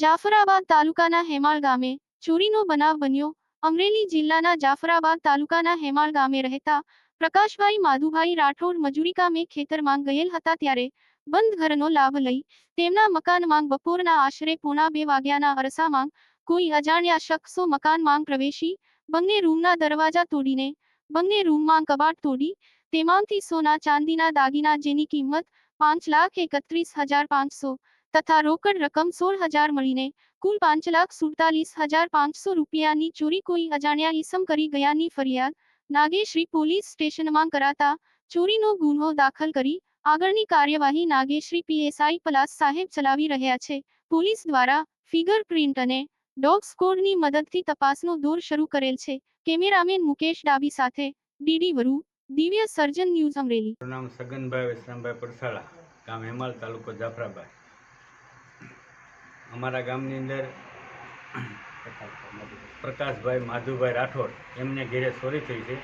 જાફરાબાદ તાલુકાના હેમાળ ગામે ચોરીનો બનાવ બન્યો। અમરેલી જિલ્લાના જાફરાબાદ તાલુકાના હેમાળ ગામે રહેતા પ્રકાશભાઈ માધુભાઈ રાઠોડ મજૂરી કામે ખેતરમાં ગયેલ હતા ત્યારે બંધ ઘરનો લાભ લઈ તેમના મકાનમાં બપોરના આશરે 1:45 વાગ્યાના અરસામાં કોઈ અજાણ્યા શખ્સો મકાનમાં પ્રવેશી બંને રૂમના દરવાજા તોડીને બંને રૂમમાં કબાટ તોડી તેમાંથી સોના ચાંદીના દાગીના જેની કિંમત 5,31,500 તથા રોકડ રકમ 16,000 મળીને કુલ 5,47,500 રૂપિયાની ચોરી કોઈ અજાણ્યા ઈસમ કરી ગયાની ફરિયાદ નાગેશ્રી પોલીસ સ્ટેશનમાં કરાતા ચોરીનો ગુનો દાખલ કરી આગળની કાર્યવાહી નાગેશ્રી પીએસઆઈ પલાસ સાહેબ ચલાવી રહ્યા છે। પોલીસ દ્વારા ફિંગર પ્રિન્ટ અને ડોગ સ્કોડની મદદથી તપાસનો દોર શરૂ કરેલ છે। કેમેરામેન મુકેશ ડાબી સાથે ડીડી વરુ, દિવ્ય સર્જન ન્યૂઝ અમરેલી। નામ સગનભાઈ વિશ્રામભાઈ પરસાળા, ગામ હેમાળ, તાલુકો જાફરાબાદ। અમારા ગામની અંદર પ્રકાશભાઈ માધુભાઈ રાઠોડ એમને ઘેરે ચોરી થઈ છે।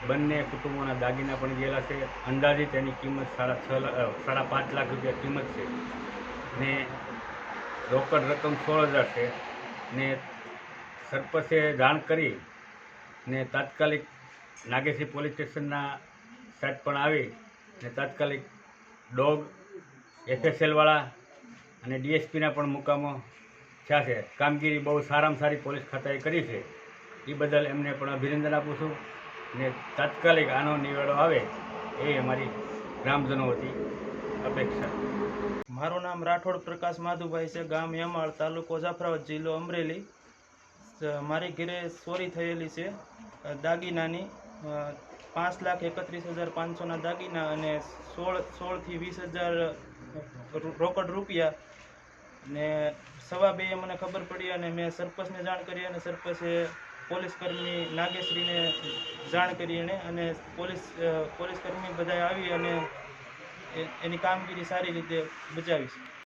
બંને કુટુંબોના દાગીના પણ ગયેલા છે। અંદાજિત એની કિંમત 5.5 લાખ રૂપિયા કિંમત છે ને રોકડ રકમ 16,000 છે ને સરપંચે જાણ કરી ને તાત્કાલિક નાગેશ્રી પોલીસ સ્ટેશનના સાહેબ પણ આવી ને તાત્કાલિક ડોગ FSL-વાળા અને DSPના પણ મુકામો થયા છે। કામગીરી બહુ સારામાં સારી પોલીસ ખાતાએ કરી છે, એ બદલ એમને પણ અભિનંદન આપું છું ને તાત્કાલિક આનો નિવેડો આવે એ અમારી ગ્રામજનો વતી અપેક્ષા। મારું નામ રાઠોડ પ્રકાશ માધુભાઈ છે, ગામ હેમાળ, તાલુકો જાફરાબાદ, જિલ્લો અમરેલી। મારી ઘરે ચોરી થયેલી છે દાગીનાની 5,31,500ના દાગીના અને 16,000 થી 20,000 રોકડ રૂપિયા ને 2:15 મને ખબર પડી અને મેં સરપંચને જાણ કરી અને સરપંચે પોલીસકર્મી નાગેશ્રીને જાણ કરી અને પોલીસકર્મી બધા આવી અને એની કામગીરી સારી રીતે બજાવી છે।